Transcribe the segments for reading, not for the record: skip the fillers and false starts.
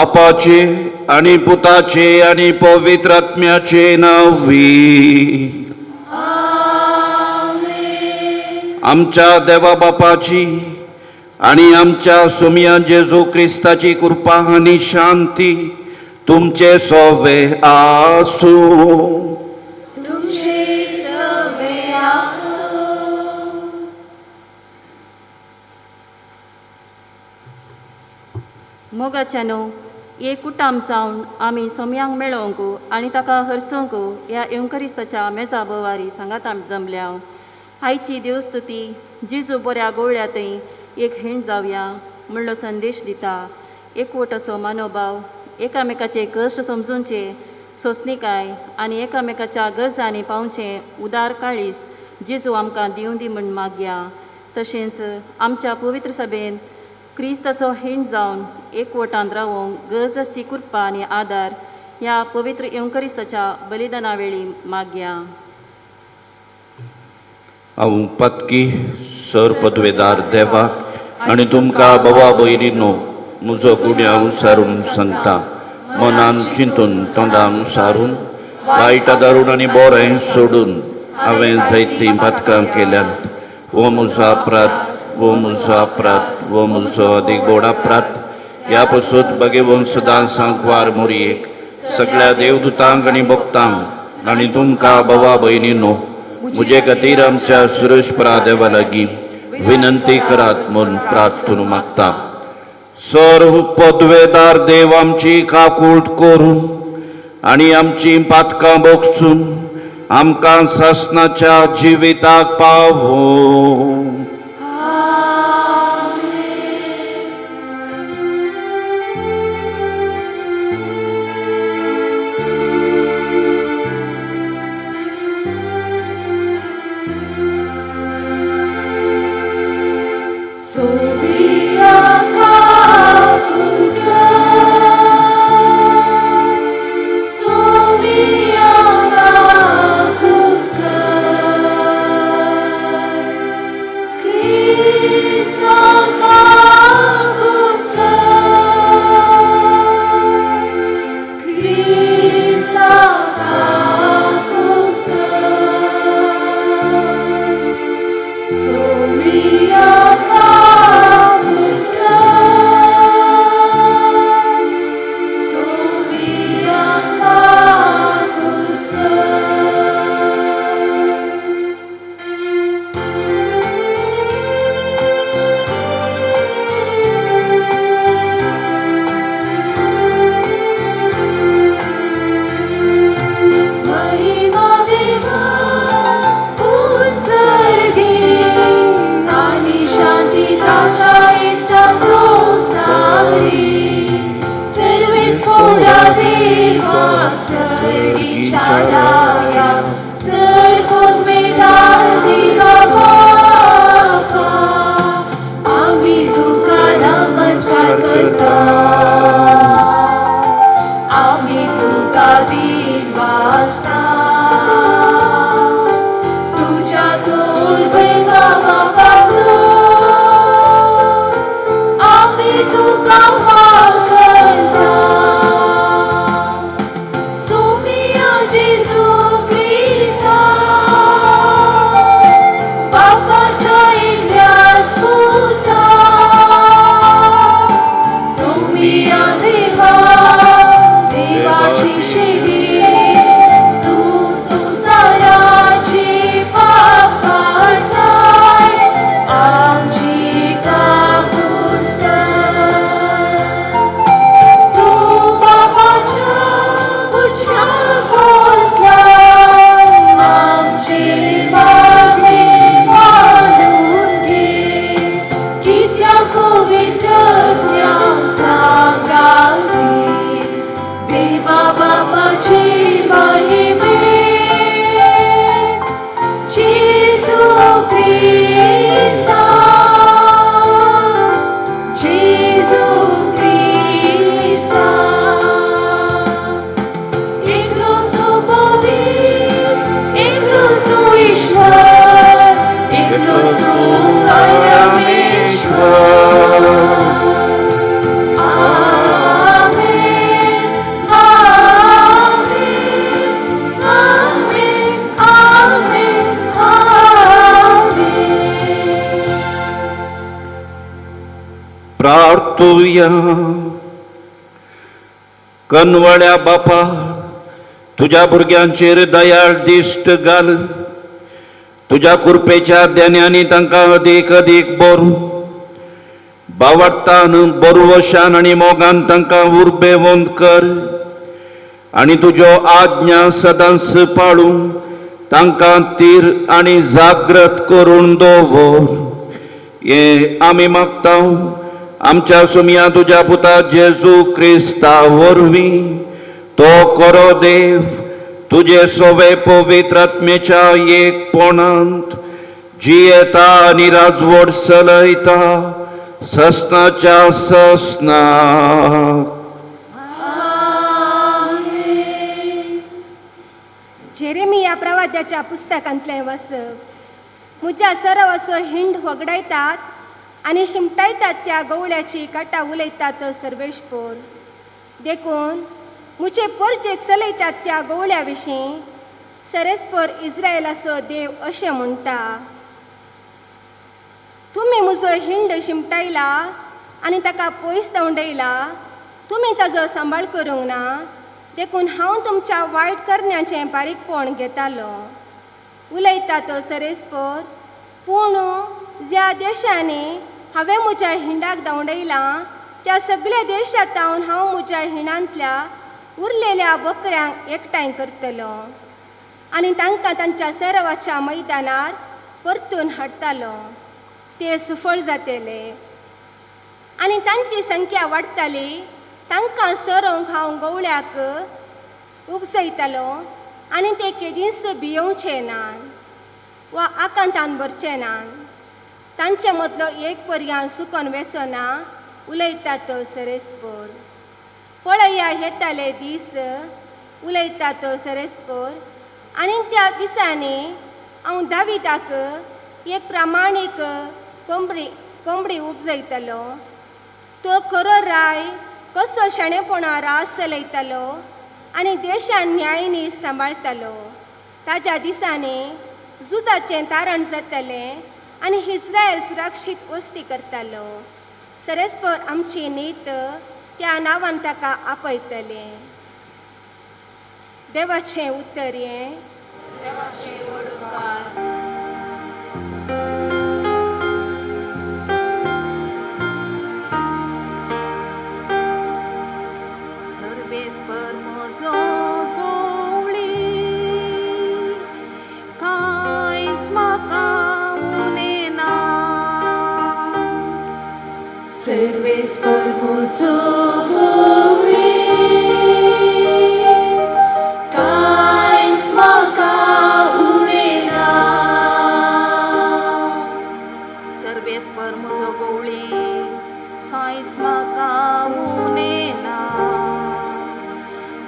बापाचे आणि पुताचे आणि पवित्र आत्म्याचे नावी. आमच्या देवा बापाची आणि आमच्या सुमिया जेजू ख्रिस्ताची कृपा आणि शांती तुमचे सोवे आसू. मोगाच्यानो एक कुटाम जावन आमी सोम्यांक मेळोवंक आनी ताका हरसोवंक ह्या येवंकरिस्ताच्या मेजा बोवारी सांगात आमी जमल्या. आयची देवस्तुती जेजू बऱ्या गोवळ्या थंय एक हेण जावया म्हणलो संदेश दिता. एकवट असो मनोभाव, एकामेकाचे कश्ट समजूंचे सोंसणीकाय आनी एकामेकाच्या गरजांनी पावचे उदार काळीस जेजू आमकां दिवं दी म्हूण मागया. तशेंच आमच्या पवित्र सभेन क्रिस्ताचो हेण जावन एकवटान रावोंक गरजची कृपा आनी आदार ह्या पवित्र येवंकरिस्ताच्या बलिदाना वेळी मागया. हांव पत्की सर पदवेदार देवाक आनी तुमकां भवा भयणींनो म्हजो गुन्यांव विचारून सांगता. मनान चिंतून तोंडान विचारून वायट दारूण आनी बोरें सोडून हांवें जायतीं पातकां केल्यांत. वो म्हजो अपराध, वो म्हजो अपराध, वो म्हजो अदीक व्हड अपराध. ह्या पासून भगेवन सदां सांकवार मोरयेक सगळ्या देवदूतांक आनी भक्तांक आनी तुमकां भवा भयणींनो म्हजे खातीर आमच्या सुरेशपरा देवा लागीं विनंती करात म्हूण प्रार्थना मागता. सर्व पदवेदार देव आमची काकूट करून आनी आमची पातकां बोगसून आमकां सासणाच्या जिविताक पावो. Sophia Jesus प्रार्थूया. कनवळ्या बापा, तुझ्या भुरग्यांचेर दयाळ दिश्ट घाल. तुझ्या कृपेच्या ध्यानांनी तांकां अदीक अदीक बरो बावडतान बरवशान आनी मोगान तांकां उर्बेवंत कर. आनी तुज्यो आज्ञा सदांच पाळून तांकां तीर आनी जागृत करून दवर. हे आमी मागता आमच्या सुमया तुज्या पुता जेजू क्रिस्ता वरवीं. तो खरो देव तुजे सोवे पवित्र आत्मेच्या एकपणांत जियेता आनी राजवट चलयता ससनाच्या ससनाक. जेरेमिया प्रवाद्याच्या पुस्तकांतलें वाचप. म्हज्या सरव असो हिंड वगडायतात आनी शिमटायतात त्या गवळ्याची काटा उलयतात सर्वेश्वर. देखून म्हजे पोरजेक चलयतात त्या गवळ्या विशीं सर्वेस्पर इस्रायेलाचो देव अशें म्हणटा. तुमी म्हजो हिंड शिमटायला आनी ताका पयस धांवडयला. तुमी ताजो सांबाळ करूंक ना. देखून हांव तुमच्या वायट करण्याचें बारीकपण घेतालो. उलयता तो सर्वेस्पर. पूण ज्या देशांनी हांवें म्हज्या हिंडाक धांवडयलां त्या सगळ्या देशांतावन हांव म्हज्या हिंडांतल्या उरलेल्या बकऱ्यांक एकठांय करतलो आनी तांकां तांच्या सरावाच्या मैदानार परतून हाडटालो. ते सुफळ जातले आनी तांची संख्या वाडटली. तांकां सरोंक हांव गवळ्याक उपसयतालो आनी ते केदींच भियोवचे नात वा आकांतान भरचे नात. तांचे मदलो एक पर्यान सुकून वेसना. उलयता तो सर्वेस्पर. पळया येताले दीस. उलयता तो सर्वेस्पर. आनी त्या दिसांनी हांव दाविदाक एक प्रामाणीक कोंबडी उपजयतलो. तो खरो राय कसो शाणेपणा रास चलयतालो आनी देशान न्यायनी सांबाळतालो. ताच्या दिसांनी जुदाचें तारण जातलें आनी इस्रायल सुरक्षीत वस्ती करतालो. सर्वेस्पर आमची नीत त्या नांवान ताका आपयतले. देवाचें उतर हें. सर्वेस्पर म्हजो गवळी, कांयच म्हाका उणेना. सर्वेस्पर म्हजो गवळी, कांयच म्हाका उणेना. सर्वेस्पर म्हजो गवळी, कांयच म्हाका उणेना.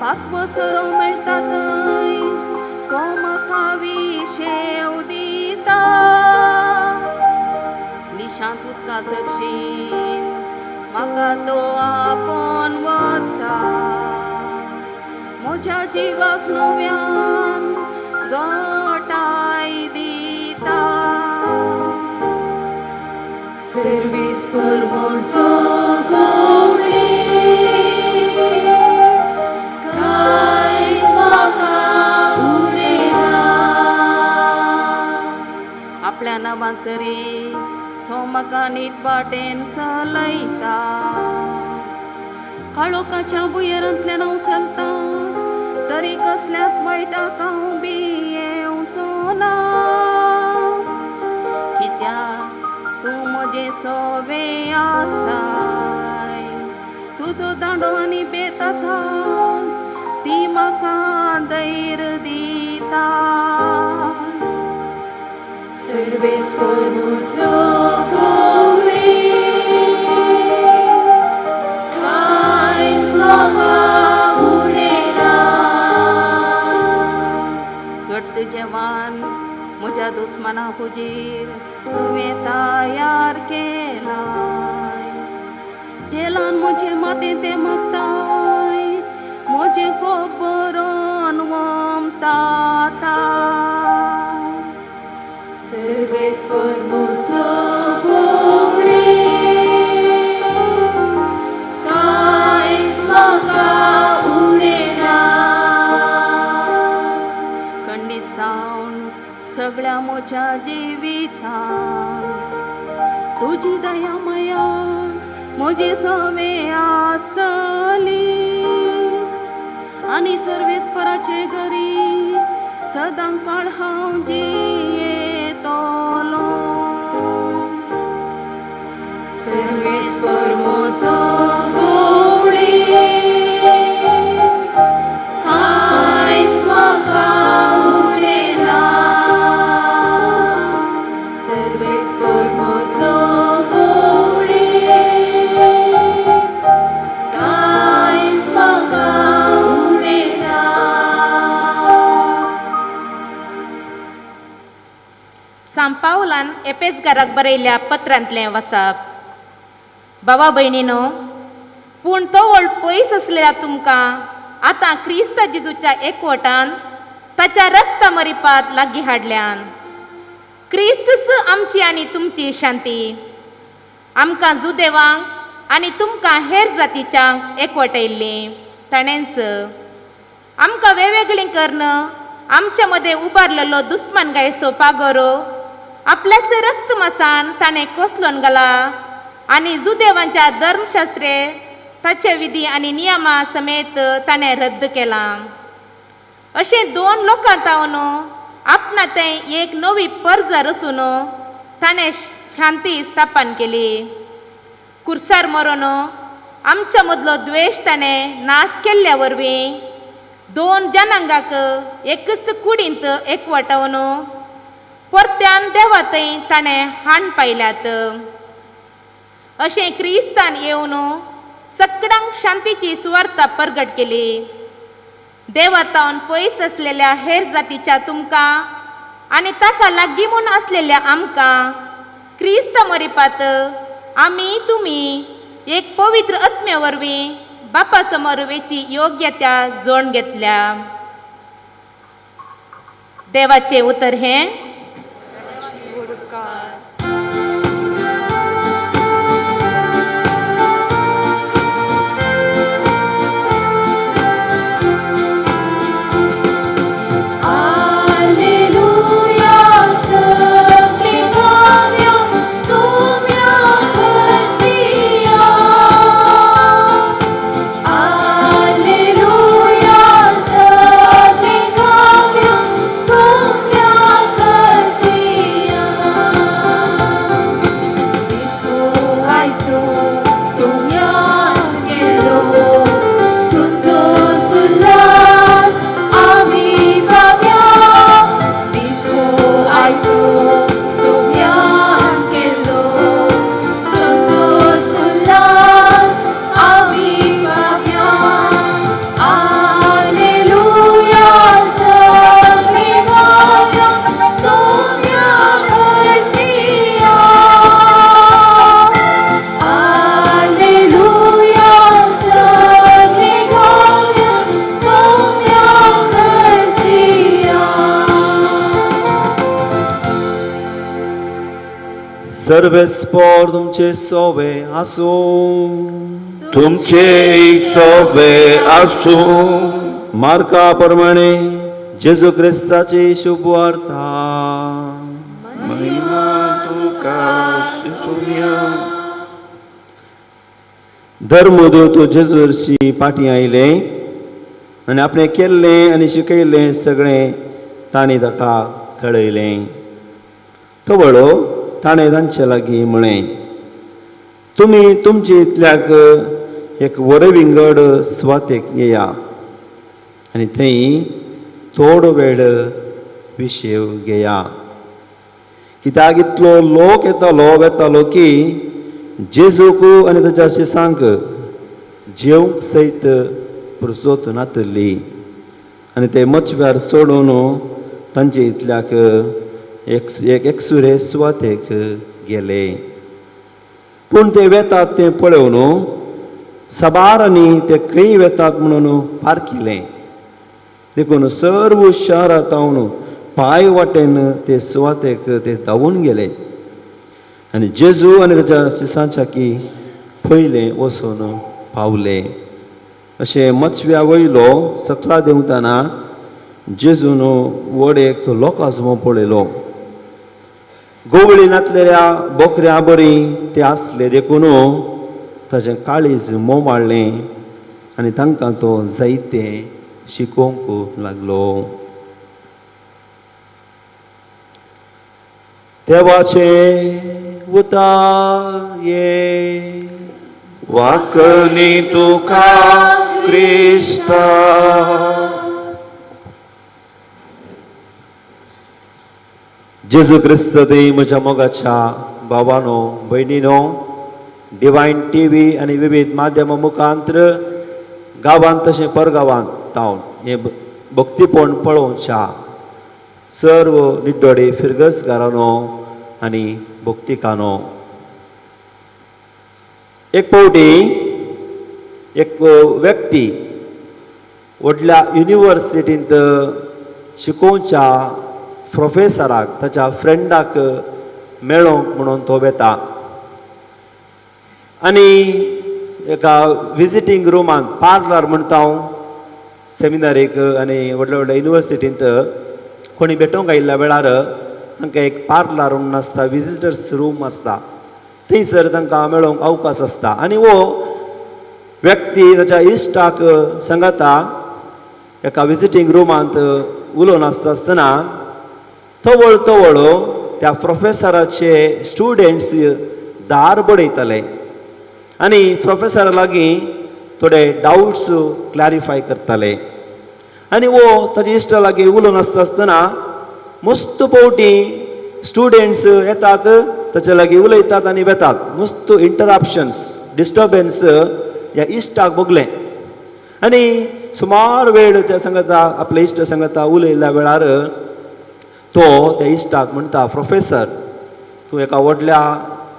पासवो सरोंक मेळटा थंय तो म्हाका विशेव दिता. निशांत उदका सरशीन म्हाका तो आपोन व्हरता. म्हज्या जिवाक नव्यान घटाय दिता. सर्वेस्पर म्हजो गवळी, कांयच म्हाका उणेना. आपल्या नांवान सरी तो म्हाका नीट वाटेन चलयता. काळोखाच्या बुयेरांतल्यान हांव चलता तरी कसल्याच वायटाक हांव भियेवचो ना. कित्याक तूं म्हजें सवें आसाय. तुजो दांडो आनी बेत आसा ती म्हाका धैर्य दिता. सर्वेस्पर म्हजो गवळी, कांयच म्हाका उणेना. घट्ट जेवण म्हज्या दुस्मना हुजीर तुवें तयार केलाय. तेलान म्हजे मातें तें मागताय. म्हजें कोप बरोवन वमता. सर्वेस्पर म्हजो गवळी, तुझी दयामया म्हजी सवे आसतली आनी सर्वेस्पराचे घरी सदां काळ हांव जियेतलो. सर्वेस्पर म्हजो गवळी, कांयच म्हाका उणेना. सर्वेस्पर म्हजो गवळी, कांयच म्हाका उणेना. सांत पावलान एपेसकाराक बरयल्ल्या पत्रांतलें वाचप. बाबा भयणीनो, पूण तो व्हड पयस आसलेल्या तुमकां आतां क्रिस्त जेजूच्या एकवटान ताच्या रक्त मरिपात लागीं हाडल्यान. क्रिस्तस आमची आनी तुमची शांती. आमकां जुदेवांक आनी तुमकां हेर जातीच्यांक एकवटायल्ली ताणेंच आमकां वेगवेगळीं करून आमच्या मदें उबारलेलो दुस्मानगायेचो पागोरो आपल्याच रक्त मसान ताणें कोसलोन घाला आनी जुदेवांच्या धर्मशास्त्रे ताचे विधी आनी नियमा समेत ताणें रद्द केलां. अशें दोन लोकां तावन आपणा थंय एक नवी पर्ज रचून ताणें शांती स्थापन केली. कुर्सार मरून आमच्या मदलो द्वेश ताणें नाश केल्ल्या वरवीं दोन जनांगाक एकच कुडींत एकवटावन परत्यान देवा थंय ताणें हाण पायल्यात. अशें क्रिस्तान येवन सगळ्यांक शांतीची सुवार्ता परगट केली. देवातावन पयस आसलेल्या हेर जातीच्या तुमकां आनी ताका लागीं म्हूण आसलेल्या आमकां क्रिस्त मरिपात आमी तुमी एक पवित्र आत्म्या वरवीं बापा समोर वेची योग्यत्या जोड घेतल्या. देवाचें उतर हें सर्वेस्पर तुमचे सोवे आसूं. तुमचे सोबे आसूं. मार्का प्रमाणे जेजू क्रिस्ताची शुभ वार्ता. महिमा तुका सुनिया. धर्मदूत जेजूरशी फाटीं आयले आनी आपणें केल्लें आनी शिकयल्लें सगळें तांणी ताका कळयलें. तो वळो ताणें तांचे लागीं म्हळें, तुमी तुमचे इतल्याक एक वरविंगड सुवातेक येया आनी थंय थोडो वेळ विशेव घेया. कित्याक इतलो लोक येतालो की जेजूक आनी ताच्या शिसांक जेवंक सयत फुरसत नातली आनी ते मचव्यार सोडून तांचे इतल्याक एकसुरे सुवातेक गेले. पूण ते वेतात तें पळोवन सबारांनी ते खंय वेतात म्हणून पारकिलें. देखून सर्व शारांतावन पांय वाटेन ते सुवातेक ते धांवून गेले आनी जेजू आनी ताच्या शिसांच्या की पयलें वचून पावले. अशें मचव्या वयलो सकला देंवताना जेजून व्हड एक लोकांजमो पळयलो. गोवळीनातलेल्या बोकऱ्या बरी ते आसले देखून ताचें काळीज मोमाळ्ळें आनी तांकां तो जायतें शिकोवंक लागलो. देवाचे उतार ये वाकणी तुका क्रिस्ता. जेजू क्रिस्त ते म्हज्या मोगाच्या भावानो भयणीनो, डिवायन टीव्ही आनी विविध माध्यमां मुखांतर गांवांत तशें परगांवांत तावन हे भक्तीपण पळोवच्या सर्व निड्डोडे फिरगसगारांनो आनी भक्तिकानो, एक फावटी एक व्यक्ती व्हडल्या युनिवर्सिटींत शिकोवच्या प्रोफेसराक ताच्या फ्रेंडाक मेळोंक म्हणून तो वेता आनी एका विजिटींग रुमांत पार्लर म्हणटा हांव सेमिनारीक आनी व्हडल्या व्हडल्या युनिवर्सिटींत कोणी भेटोवंक आयिल्ल्या वेळार तांकां एक पार्लर म्हणून आसता, विजिटर्स रूम आसता, थंयसर तांकां मेळोवंक अवकाश आसता. आनी वो व्यक्ती ताच्या इश्टाक सांगता एका विजिटींग रुमांत उलोवन आसता आसतना तवळ तवळ त्या प्रोफेसराचे स्टुडंट्स दार बडयताले आनी प्रोफेसरा लागीं थोडे डाउट्स क्लॅरिफाय करताले. आनी वो ताच्या इश्टा लागीं उलोवन आसता आसतना मस्त फावटी स्टुडंट्स येतात, ताचे लागीं उलयतात आनी वेतात. मस्त इंटरप्शन्स, डिस्टर्बन्स ह्या इश्टाक भोगलें. आनी सुमार वेळ ते सांगता, आपले इश्ट सांगता उलयल्ल्या वेळार तो त्या इश्टाक म्हणटा, प्रोफेसर तूं एका व्हडल्या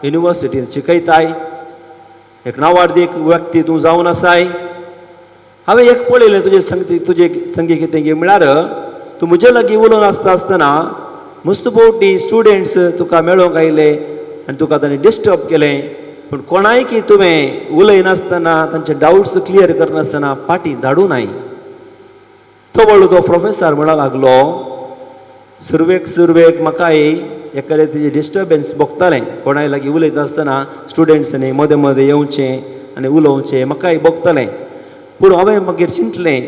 युनिवर्सिटींत शिकयताय, एक नांवार्दीक व्यक्ती तूं जावन आसाय. हांवें एक पळयलें तुजे संगी कितें गे म्हळ्यार तूं म्हजे लागीं उलोवन आसता आसतना मस्त फावटी स्टुडंट्स तुका मेळोवंक आयले आनी तुका ताणें डिस्टर्ब केलें, पूण कोणायकी तुवें उलयनासतना तांचे डाउट्स क्लियर करनासतना फाटीं धाडूं नाय. तो व्हडलो तो प्रोफेसर म्हणूंक लागलो, सुरवेक म्हाकाय एखादें तेजें डिस्टर्बन्स भोगतालें, कोणाय लागीं उलयता आसतना स्टुडंट्सांनी मदें मदें येवचें आनी उलोवचें म्हाकाय भोगतालें. पूण हांवें मागीर चिंतलें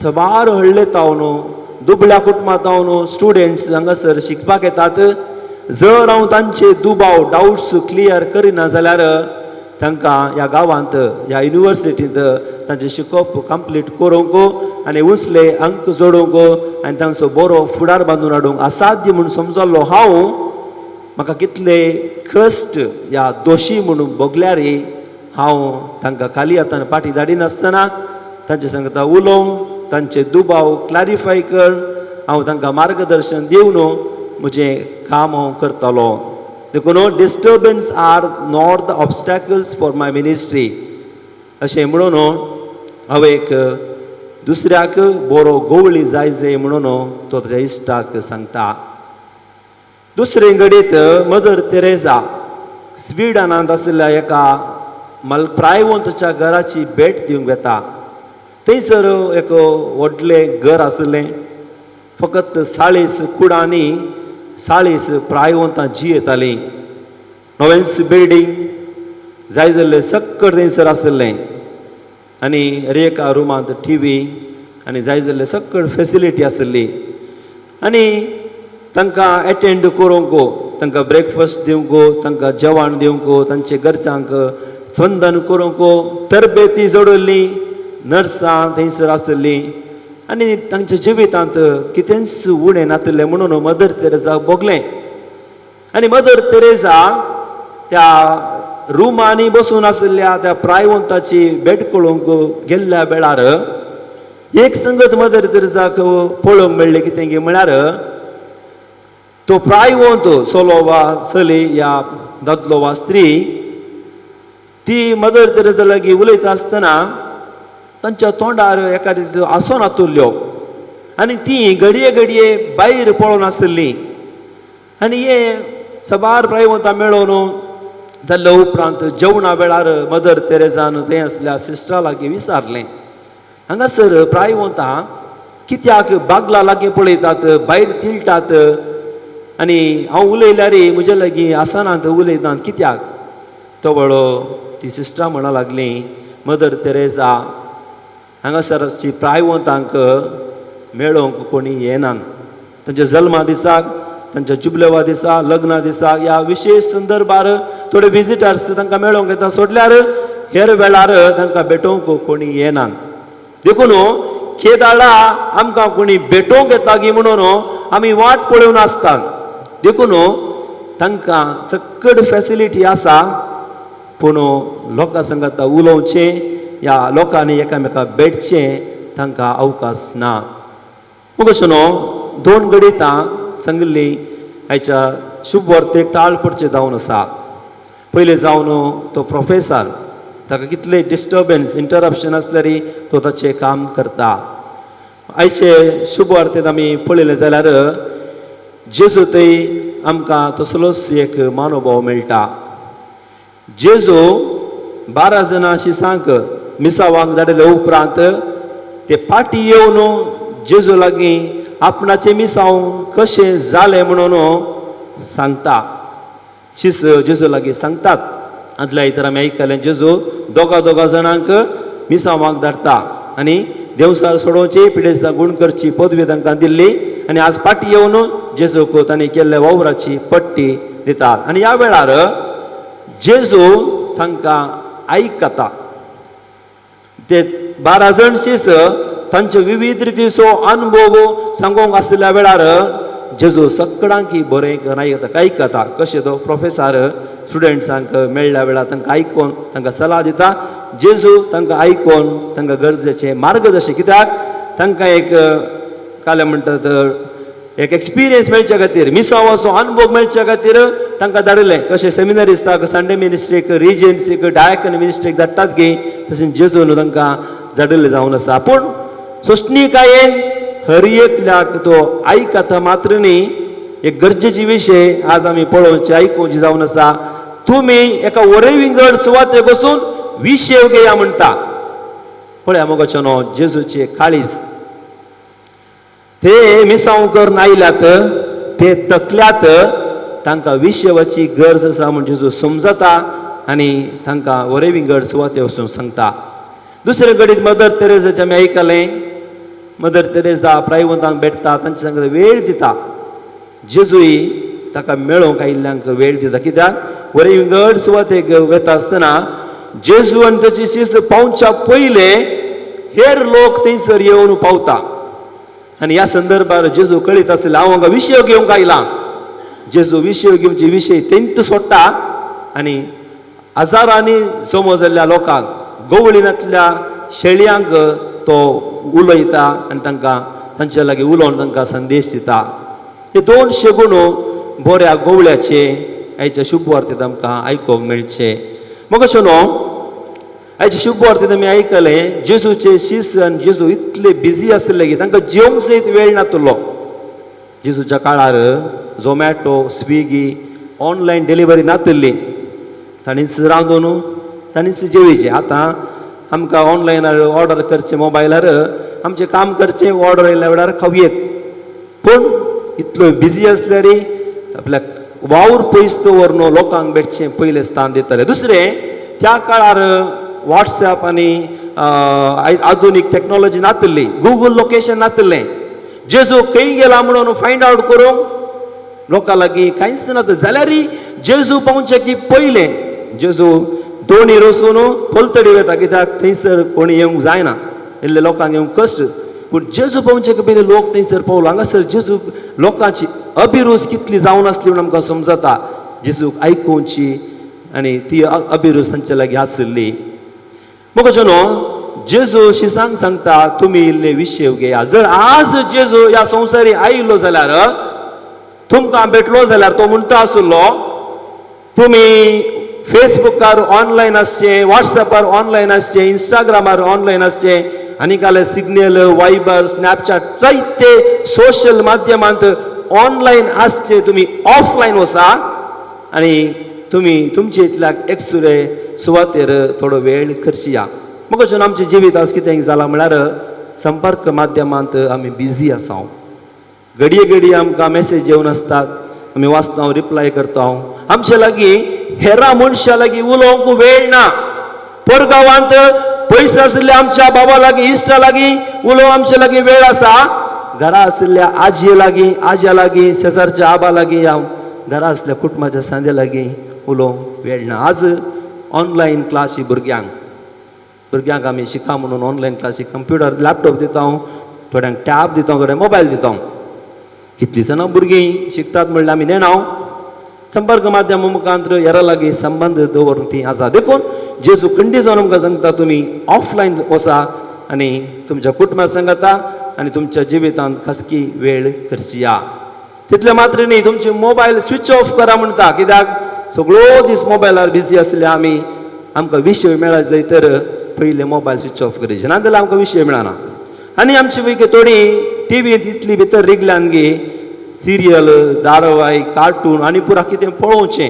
सबार हळ्ळे तावन दुबळ्या कुटुंबां तावन स्टुडंट्स हांगासर शिकपाक येतात, जर हांव तांचे दुबाव डाउट्स क्लियर करिना जाल्यार तांकां ह्या गांवांत ह्या युनिवर्सिटींत तांचें शिकप कंप्लीट करूंक आनी उसले अंक जोडूंक आनी तांचो बरो फुडार बांदून हाडूंक असाध्य म्हूण समजल्लो हांव. म्हाका कितले कश्ट ह्या दोशी म्हणून भोगल्यार हांव तांकां खाली हातान फाटीं धाडिनासतना तांचे सांगता उलोवंक, तांचे दुबाव क्लॅरिफाय कर, हांव तांकां मार्गदर्शन दिवन म्हजें काम हांव करतलो. देखून disturbance are not the obstacles for my ministry अशें म्हणून हांव एक दुसऱ्याक बरो गोवळी जाय म्हणून तो ताच्या इश्टाक सांगता. दुसरे घडीत मदर तेरेसा स्विडनांत आशिल्ल्या एका प्रायवंतच्या घराची भेट दिवंक येता. थंयसर एक व्हडलें घर आशिल्लें, फकत 40 कुडांनी 40 प्रायवंतां जी येतालीं. नोवेन्स बिल्डींग जाय जाल्लें सक्कड थंयसर आशिल्लें आनी एका रुमांत टीव्ही आनी जाय जाल्लें सक्कड फेसिलिटी आशिल्ली. आनी तांकां एटेंड करूंक, तांकां ब्रेकफास्ट दिवंक, तांकां जेवण दिवंक, तांचे घरच्यांक संदन करूंक तरबेती जोडिल्ली नर्सां थंयसर आशिल्लीं. आनी तांच्या जिवितांत कितेंच उणें नासलें म्हणून मदर तेरेसाक भोगलें. आनी मदर तेरेसा त्या रुमांनी बसून आशिल्ल्या त्या प्रायवंताची भेट कळोवंक गेल्ल्या वेळार एक संगत मदर तेरेसाक पळोवंक मेळ्ळें. कितें गे म्हळ्यार तो प्रायवंत चलो वा चली या दादलो वा स्त्री ती मदर तेरेसा लागीं उलयता आसतना तांच्या तोंडार एखाद्यो आसोन आतुल्ल्यो आनी ती घडये भायर पळोवन आशिल्ली. आनी हे सबार प्रायवंतां मेळोवन जाल्ल्या उपरांत जेवणा वेळार मदर तेरेसान थंय आसल्या सिस्टरा लागीं विचारलें, हांगासर प्रायवंतां कित्याक बागला लागीं पळयतात, भायर तिळटात आनी हांव उलयल्यार म्हजे लागीं आसना उलयता कित्याक तो वळो ती सिस्टर म्हणा लागली मदर तेरेसा हांगासरची प्रायवंतांक मेळोवंक कोणी येनात तांच्या जल्मा दिसाक तांच्या जुबलेवा दिसा लग्ना दिसाक ह्या विशेश संदर्भार थोडे विजिटर्स तांकां मेळोवंक येता सोडल्यार हेर वेळार तांकां भेटोवंक कोणी येनात देखून खेदाळा आमकां कोणी भेटोवंक येता गी म्हणून आमी वाट पळोवन आसतात देखून तांकां सकट फॅसिलिटी आसा पूण लोकां संगत उलोवचें ह्या लोकांनी एकामेकाक भेटचें तांकां अवकाश ना अशें न्हू 2 गडितां सांगिल्ली आयच्या शुभ वर्तेक ताळ पडचें जावन आसा पयलीं जावन तो प्रोफेसर ताका कितले डिस्टर्बन्स इंटरप्शन आसल्यार तो ताचें काम करता आयचे शुभ वर्तेंत आमी पळयलें जाल्यार जेजू थंय आमकां तसलोच एक मानोभाव मेळटा जेजू 12 जाणां शिसांक मिसावांक धाडिल्ले उपरांत ते फाटीं येवन जेजू लागीं आपणाचें मिसांव कशें जालें म्हणून सांगता शिस जेजू लागीं सांगतात आदल्या इतर आमी आयकलें जेजू दोगा जाणांक मिसावांक धाडटा आनी देवसार सोडोवची पिडेसां गूण करची पदवी तांकां दिल्ली आनी आज फाटीं येवन जेजूक तांणी केल्ल्या वावराची पट्टी दितात आनी ह्या वेळार जेजू तांकां आयकता ते 12 जाण शिस तांचे विविध रितीचो अनुभव सांगोंक आसलेल्या वेळार जेजू सगळ्यांक बरें आयकता कशें तो प्रोफेसर स्टुडंट्सांक मेळ्ळ्या वेळार तांकां आयकून तांकां सल्ला दिता जेजू तांकां आयकून तांकां गरजेचें मार्गदर्शन कित्याक तांकां एक काले म्हणटात एक एक्सपिरियन्स मेळच्या खातीर मिसावाचो अनुभव मेळच्या खातीर तांकां धाडिल्लें कशें सेमिनारिस्टाक संडे मिनिस्ट्रीक रिजन्सीक डायकन मिनिस्ट्रीक धाडटात की तशें जेजून तांकां धाडिल्लें जावन आसा पूण सोंसणीकायेन हर एकल्याक तो आयकता मात्र न्ही एक गरजेची विशय आज आमी पळोवचे आयकुची जावन आसा तुमी एका वरय विंगड सुवातेक बसून विशय घेया म्हणटा पळया मोगाचो न्हू जेजूचे काळीज ते मिसांव करून आयल्यात ते तकल्यात तांकां विशयाची गरज आसा म्हण जेजू समजता आनी तांकां वरय विंगड सुवाते वचून सांगता दुसरे घडीत मदर तेरेसाचें आमी आयकलें मदर तेरेसा प्रायवंतांक भेटता तांचे सांगता वेळ दिता जेजूय ताका मेळोवंक आयिल्ल्यांक वेळ दिता कित्याक वरय विंगड सुवातेक वता आसतना जेजू आनी ताची शिस पावच्या पयले हेर लोक थंयसर येवन पावता आनी ह्या संदर्भार जेजू कळीत आसलें हांव हांगा विशय घेवंक आयलां जेजू विशय घेवचे विशय तेंत सोडटा आनी हजारांनी जमो जाल्ल्या लोकांक गवळीनांतल्या शेळयांक तो उलयता आनी तांकां तांचे लागीं उलोवन तांकां संदेश दिता हे 200 गुण बऱ्या गवळ्याचे आयच्या शुभ वार्तेंत आमकां आयकोंक मेळचे मग अशें न्हू आयच्या शुभ वार्तेंत आमी आयकलें जेजूचे शिस आनी जेजू इतले बिजी आसले की तांकां जेवंक सयत वेळ नातलो जेजूच्या काळार झोमॅटो स्विगी ऑनलायन डिलिव्हरी नातल्ली तांणीच रांदून तांणीच जेवचे आतां आमकां ऑनलायनार ऑर्डर करचें मोबायलार आमचें काम करचें ऑर्डर येयल्या वेळार खावयेत पूण इतलो बिजी आसल्यार आपल्याक वावर पयस दवरून लोकांक भेटचें पयलें स्थान दिताले दुसरें त्या काळार वॉट्सॅप आनी आधुनीक टॅक्नॉलॉजी नातल्ली गुगल लोकेशन नातलें जेजू खंय गेला म्हणून फायंड आवट करूंक लोकां लागीं कांयच नात जाल्यार जेजू पावचे की पयलें जेजू दोनी रसून कोलतडी वता कित्याक थंयसर कोणी येवंक जायना इल्ले लोकांक येवंक कश्ट पूण जेजू पावचे पयलीं लोक थंयसर पावलो हांगासर जेजू लोकांची अभिरूच कितली जावन आसली म्हणून आमकां समजता जेजूक आयकुची आनी ती अभिरूच तांचे लागीं आसली मग अशें न्हू जेजू शिसांक सांगता तुमी इल्ले विशय घेया जर आज जेजू ह्या संवसारी आयिल्लो जाल्यार तुमकां भेटलो जाल्यार तो म्हणटा आसलो तुमी फेसबुकार ऑनलायन आसचे व्हॉट्सॅपार ऑनलायन आसचे इंस्टाग्रामार ऑनलायन आसचे आनी काले सिग्नल वायबर स्नॅपचॅट जायते सोशल माध्यमांत ऑनलायन आसचे तुमी ऑफलायन वचा आनी तुमी तुमचे इतल्याक एकसुरे सुवातेर थोडो वेळ करचिया मग अशें आमचें जिवीत आज कितें जालां म्हळ्यार संपर्क माध्यमांत आमी बिजी आसा घडये घडये आमकां मॅसेज येवन आसतात आमी वाचता रिप्लाय करता आमचे लागीं हेरा मनशा लागीं उलोवंक वेळ ना परगांवांत पयस आशिल्ल्या आमच्या बाबा लागीं इश्टा लागीं उलोवंक आमचे लागीं वेळ आसा घरा आशिल्ल्या आजये लागीं आज्या लागीं शेजारच्या आबा लागीं हांव घरा आसल्या कुटुंबाच्या सांद्या लागीं उलोवंक वेळ ना आज ऑनलायन क्लास ही भुरग्यांक आमी शिका म्हणून ऑनलायन क्लासीक कंप्युटर लॅपटॉप दिता थोड्यांक टॅब दिता थोड्यांक मोबायल दिता कितलीं जाणां भुरगीं शिकतात म्हणल्यार आमी नेणाव संपर्क माध्यमा मुखांत्र हेरा लागीं संबंद दवरून ती आसा देखून जेजू खंडी जावन आमकां सांगता तुमी ऑफलायन वचा आनी तुमच्या कुटुंबा सांगाता आनी तुमच्या जिवितांत खासगी वेळ करची तितले मात्र न्ही तुमचे मोबायल स्विच ऑफ करा म्हणटा कित्याक सगळो दीस मोबायलार बिजी आसले आमी आमकां विशय मेळत जाय तर पयले मोबायल स्विच ऑफ करचे नाजाल्यार आमकां विशय मेळना आनी आमची पैकी थोडी टीव्ही तितली भितर रिगल्यान गे सिरियल धारावाहिक कार्टून आनी पुरा कितें पळोवचें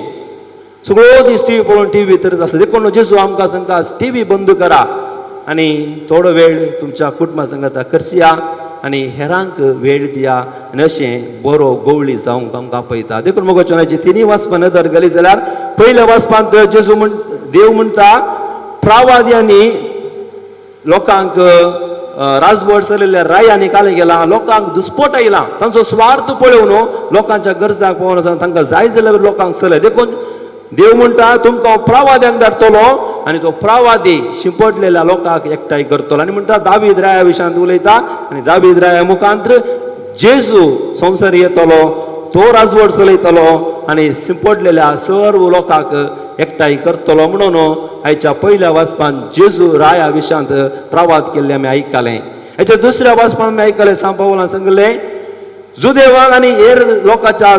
सगळो दीस टीव्ही पळोवन टीव्ही भितरच आसता देखून जेजू आमकां सांगता टीव्ही बंद करा आनी थोडो वेळ तुमच्या कुटुंबा सांगाता करची आनी हेरांक वेळ दिया आनी अशें बरो गवळी जावंक आमकां पळयता देखून मोगाचोनाची तिनी वाचपां नदर घाली जाल्यार पयल्या वाचपांत जेजू देव म्हणटा प्रावाद्यांनी लोकांक राजवट चलिल्ल्या रायांनी काले गेला लोकांक दुस्पोट आयला तांचो स्वार्थ पळोवन लोकांच्या गरजाक पळोवन तांकां जाय जाल्यार लोकांक चलय देखून देव म्हणटा तुमकां प्रावाद्यांक धाडटलो आनी तो प्रावादी शिंपडलेल्या लोकांक एकठांय करतलो आनी म्हणटा दावीद राया विशयांत उलयता आनी दावीद राया मुखांत्र जेजू संवसार येतलो तो राजवट चलयतलो आनी शिंपडलेल्या सर्व लोकांक एकठांय करतलो म्हणून आयच्या पयल्या वाचपान जेजू राया विशयांत प्रवाद केल्ले आमी आयकले हेच्या दुसऱ्या वाचपान आमी आयकले सांत पावलान सांगले जुदेवाक आनी हेर लोकांच्या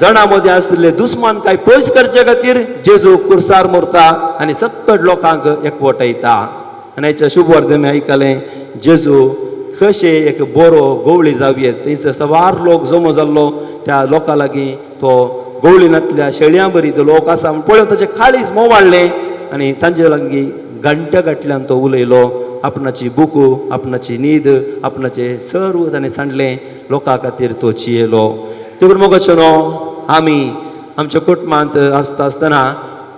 जणां मदीं आशिल्ले दुस्मान काय पयस करचे खातीर जेजू कुर्सार मरता आनी सकट लोकांक एकवटायता आनी हेच्या शुभ वर्ध आमी आयकले जेजू कशें एक बरो गवळी जावयेत थंयसर सवार लोक जमो जाल्लो त्या लोकां लागीं तो गवळीनांतल्या शेळयां बरी तो लोक आसा पळोवन ताचें काळीज मोवाळ्ळें आनी तांचे लागीं घंट्या गांठल्यान तो उलयलो आपणाची बुकू आपणाची न्हीद आपणाचें सर्व ताणें सांडलें लोकां खातीर तो चियेलो देखून मोगाचेनो आमी आमच्या कुटुंबांत आसता आसतना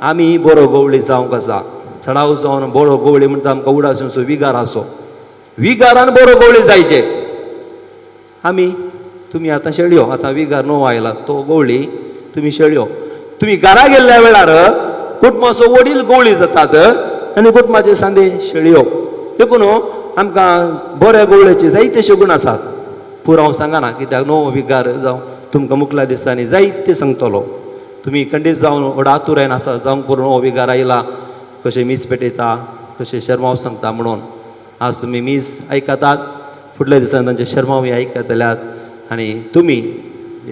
आमी बरो गवळी जावंक आसा चडाव जावन बरो गवळी म्हणटा आमकां उडासून विगार आसो विगारान बरो गवळी जायचे आमी तुमी आतां शेळयो आतां विगार नवो आयला तो गवळी तुमी शेळयो तुमी घरा गेल्ल्या वेळार कुटुंबाचो वडील गवळी जातात आनी कुटुंबाचे सांदे शेळयो देखून आमकां बऱ्या गवळ्याचे जायतेशे गूण आसात पुरो हांव सांगना कित्याक नवो विगार जावं तुमकां मुखल्या दिसांनी जायते सांगतलो तुमी खंडीत जावन व्हड आतुरायन आसा जावंक पुरो नवो विगार आयला कशें मीस पेटयता कशें शर्माव सांगता म्हणून आज तुमी मीस आयकतात फुडल्या दिसांनी तांचे शर्मावय आयकतल्यात आनी तुमी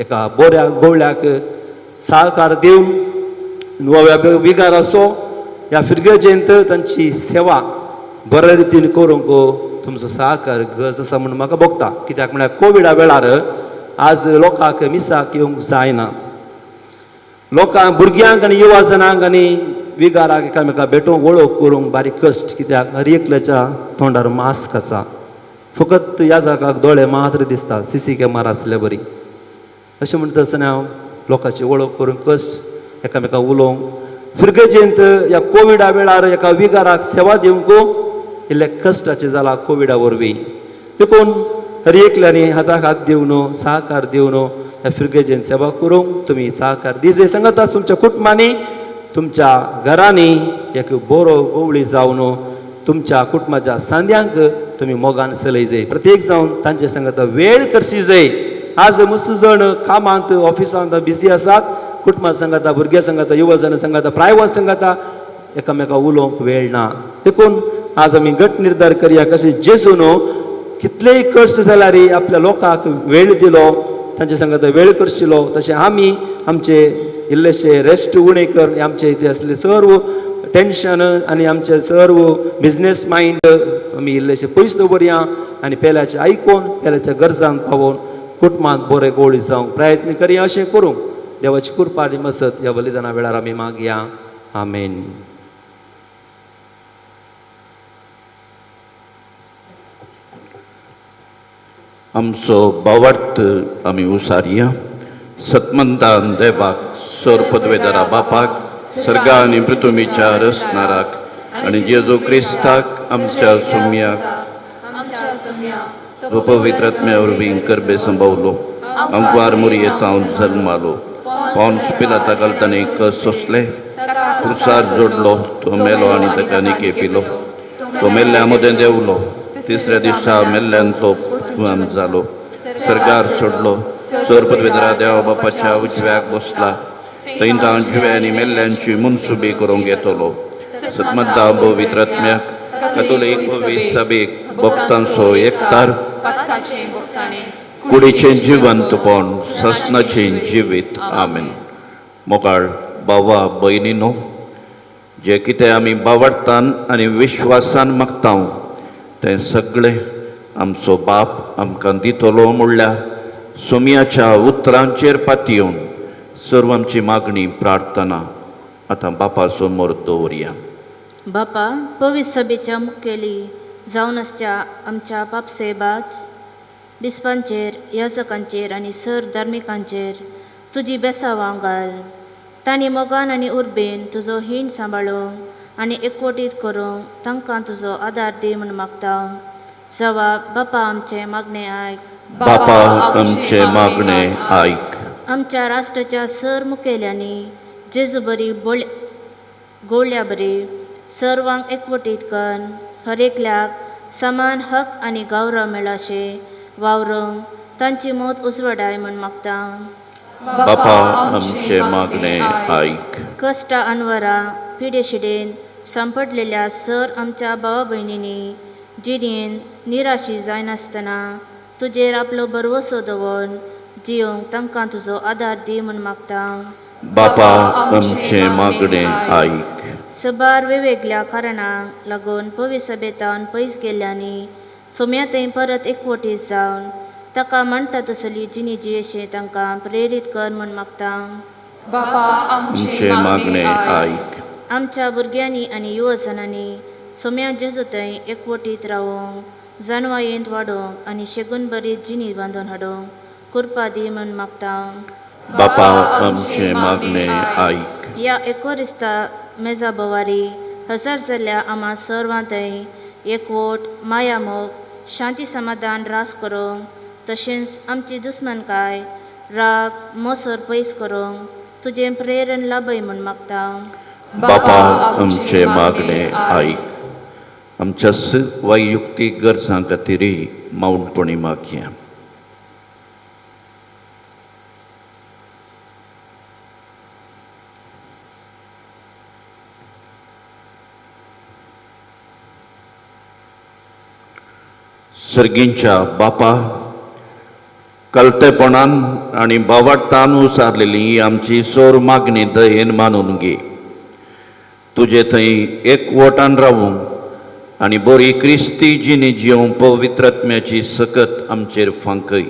एका बऱ्या गवळ्याक सहकार दिवन नव्या विगार असो ह्या फिरगेजेंत तांची सेवा बऱ्या रितीन करूंक तुमचो सहकार गरज आसा म्हणून म्हाका भोगता कित्याक म्हळ्यार कोविडा वेळार आज लोकांक मिसाक येवंक जायना लोकांक भुरग्यांक आनी युवा जनांक आनी विगाराक एकामेकाक भेटूंक वळख करूंक बारीक कश्ट कित्याक हर एकल्याच्या तोंडार मास्क आसा फकत ह्या जागाक दोळे मात्र दिसता CC कॅमेरा आसले बरी अशें म्हणटा आसतना लोकांची वळख करूंक कश्ट एकामेकाक उलोवंक फिरगेजेंत ह्या कोविडा वेळार एका विगाराक सेवा दिवंक इल्ले कश्टाचे जाला कोविडा वरवीं देखून हर एकल्यानी हाताक हात दिवन सहकार दिवन ह्या फिरगेजेंत सेवा करूंक तुमी सहकार दिजे सांगता तुमच्या कुटुंबांनी तुमच्या घरांनी एक बरो गवळी जावन तुमच्या कुटुंबाच्या सांद्यांक तुमी मोगान चलय जाय प्रत्येक जावन तांचे सांगता वेळ करची जाय आज मस्त जण कामांत ऑफिसांत बिजी आसात कुटुंबा सांगता भुरग्यां सांगता युवा जन सांगता प्रायवान सांगता एकामेकाक उलोवंक वेळ ना देखून आज आमी गट निर्धार करया कशें जेजून कितलेय कश्ट जाल्यार आपल्या लोकांक वेळ दिलो तांचे सांगता वेळ करशिलो तशें आमी आमचे इल्लेशे रेस्ट उणें कर आमचे इथे असले सर्व टेन्शन आनी आमचे सर्व बिझनेस मायंड आमी इल्लेशे पयस दवरया आनी पेल्याचे आयकून पेल्याच्या गरजांक पावोवन कुटुंबांत बरे गवळी जावंक प्रयत्न करया अशें करूंक देवाची कृपा आनी मसत ह्या बलिदाना वेळार आमी मागया आमेन. आमचो भावार्थ आमी उसारया. सत्मंतान देवाक सर पदवेदारा बापाक सर्गा आनी पृथ्वीच्या रचणाराक आणि जेजू क्रिस्ताक आमच्या सोम्याक आमच्या सम्या व पवित्रात्म्या वरवीं करबे संभवलो आमकां मुरयेतावन जल्मालो पॉन्स पिलाता घालताना कस सोंसले क्रुसार जोडलो तो मेलो आनी ताका निकेपिलो तो मेल्ल्या मदें देवलो तिसऱ्या दिसा मेल्ल्यांतलो पुनरुत्थान जालो सर्गार सोडलो सर पदवेदारा देवा बापाच्या उजव्याक बसला थंय तां जिव्या आनी मेल्ल्यांची मनसुबी करूंक येतलो सत्मंता पवित्रात्म्याक कॅथोलीक पवित्र सभेक भक्तांचो एकतार भक्ताचे भोगसाणे कुडीचें जिवंतपण ससनाचें जिवीत आमेन. मोगाळ भावा भयणीनो, जे कितें आमी बावडतान आनी विश्वासान मागता तें सगळें आमचो बाप आमकां दितलो म्हणल्यार सोम्याच्या उतरांचेर पातयेवन सर्व आमची मागणी प्रार्थना आतां बापा समोर दवरया. बापा, पवित्र सभेच्या मुखेली जावन आसच्या आमच्या पापसेबाच बिस्पांचेर याजकांचेर आनी सर धार्मिकांचेर तुजी बेसांवां घाल. तांणी मोगान आनी उर्बेन तुजो हिंड सांबाळूंक आनी एकवटीत करूंक तांकां तुजो आदार दी म्हूण मागता. जवाब बापा आमचे मागणे आयक. बापा आमचे मागणे आयक. आमच्या राष्ट्राच्या सर मुखेल्यांनी जेजू बरी गोळ्या बरी सर्वांक एकवटीत कर. हर एकल्याक समान हक आनी गौरव मेळाशे वावरूंक तांची मोत उजवाडाय म्हूण मागता. बापा आमचे मागणे आयक. कश्टा अनवरां पिडेशिडेन सांपडलेल्या सर आमच्या भावा भयणींनी जिणेन निराशी जायनासतना तुजेर आपलो भरवोसो दवरून जियोंक तांकां तुजो आदार दी म्हूण मागता. बापा आमचे मागणे आयक. सबार वेगवेगळ्या कारणांक लागून पवित्र सभेतान पयस गेल्ल्यांनी सोम्या थंय परत एकवटीत जावन ताका म्हणटा तसली जिणी जियेशें तांकां प्रेरीत कर म्हूण मागता. बापा आमचे मागणे आयक. आमच्या भुरग्यांनी आनी युवजनांनी सोम्या जेजू थंय एकवटीत रावूंक जानवायेंत वाडोवंक आनी शेगून बरी जिणी बांदून हाडूंक कृपा दी म्हूण मागता. बापा आमचे मागणे आयक. ह्या एकवरिस्ता मेजा बोवारी हजर जाल्ल्या आम्हा सर्वां थंय एकवट माया मोग शांती समाधान रास करूंक तशेंच आमची दुस्मनकाय राग मोसोर पयस करूंक तुजें प्रेरण लाभय म्हूण मागता. बापा आमचे मागणे आयक. आमच्या वैयक्तीक गरजां खातीरय मावणपणी मागया. सर्गींच्या बापा, कलतेपणान आनी बावडतान उसारलेली ही आमची सोर मागणी दयेन मानून घे. तुजे थंय एकवटान रावूंक आनी बरी क्रिस्ती जिणी जिवंक पवित्रात्म्याची सकत आमचेर फांकय.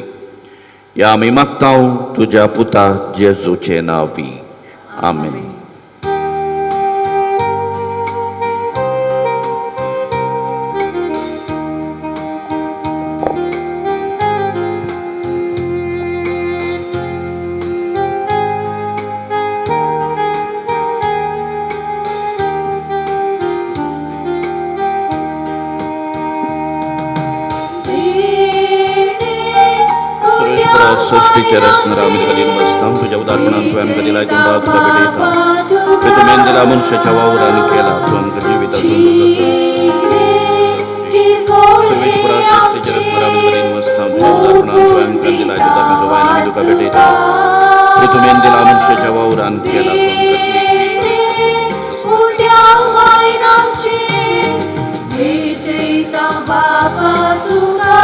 ह्या आमी मागता तुज्या पुता जेजूचे नांवी. आमेन. सृष्टीच्या रचणारा आम्ही कधी नसतां तुझ्या उदारपणान तू आमकां दिला तुका भेटयता. तुवें दिला मनशाच्या वावरान केला तू आमकां जिवितांतून सर्वेश्वरा सृष्टीच्या रचणारा आम्ही कधी नसतां तुझ्या उदारपणान तू आमकां दिला तुका वायन आमी तुका भेटयता. तुवें दिला मनशाच्या वावरान केला तू भेटयता बापा तुका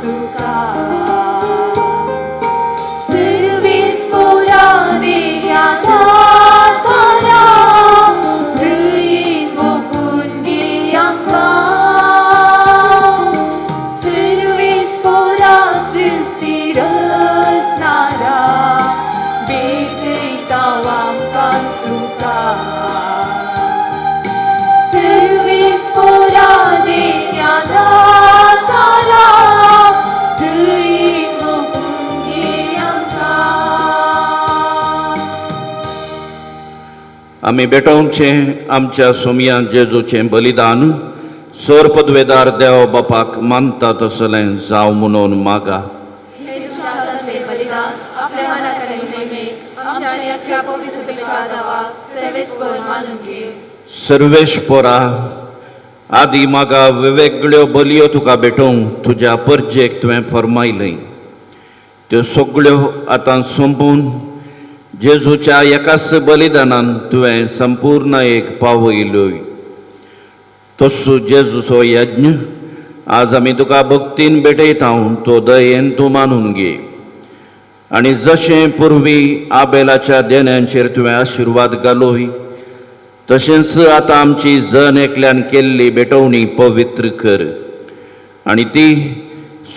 Tuka आमी भेटोवचें आमच्या सोमया जेजूचें बलिदान सर पदवेदार देव बापाक मानता तसलें जावं म्हणून मागा. हे तुमच्या हातांतले बलिदान आपल्या मनाकडे नेमे आमच्या आणि अख्ख्या पवित्रतेच्या दावाक सर्वेस्पर मानून घे. सर्वेश्वरा, आदी मागा वेगवेगळ्यो बलयो तुका भेटोवंक तुज्या परजेक तुवें फरमायलें. त्यो सगळ्यो आतां संपून जेजूच्या एकाच बलिदानान तुवें संपूर्ण एक पावयल्यो. तसो जेजूचो यज्ञ आज आमी तुका भक्तीन भेटयता. तो दयेन तूं मानून घे. आनी जशें पुर्वी आबेलाच्या देण्यांचेर तुवें आशिर्वाद घालोय तशेंच आतां आमची जन एकल्यान केल्ली भेटवणी पवित्र कर आनी ती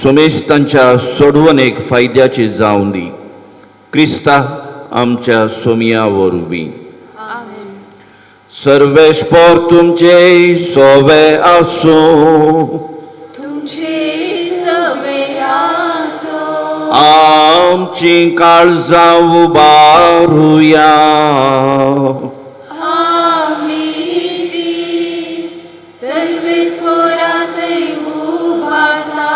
सोमेस्तांच्या सोडवणेक फायद्याची जावं दी. क्रिस्ता आमच्या सोमया वरवीं. आमेन. सर्वेश्वर तुमचे सोवे आसूं. तुमचे सवे आसो. आमची काळजां उबारुया. आमी ती सर्वेस्परा थंय उबारता.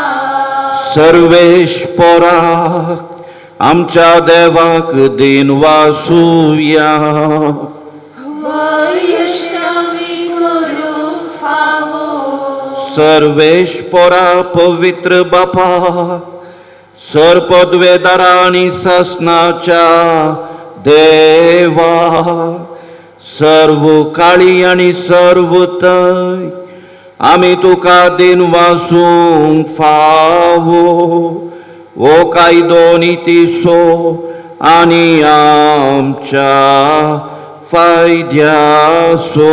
सर्वेश्वराक आमच्या देवाक दिन वासुया. वयशामी करूंक फावो. सर्वेश्वरा पवित्र बापा, सर पदवेदारा आनी सासणाच्या देवा, सर्व काळी आनी सर्व तय आमी तुका दिन वासूंक फावो. ओ कायदो नितीसो आनी आमच्या फायद्यासो.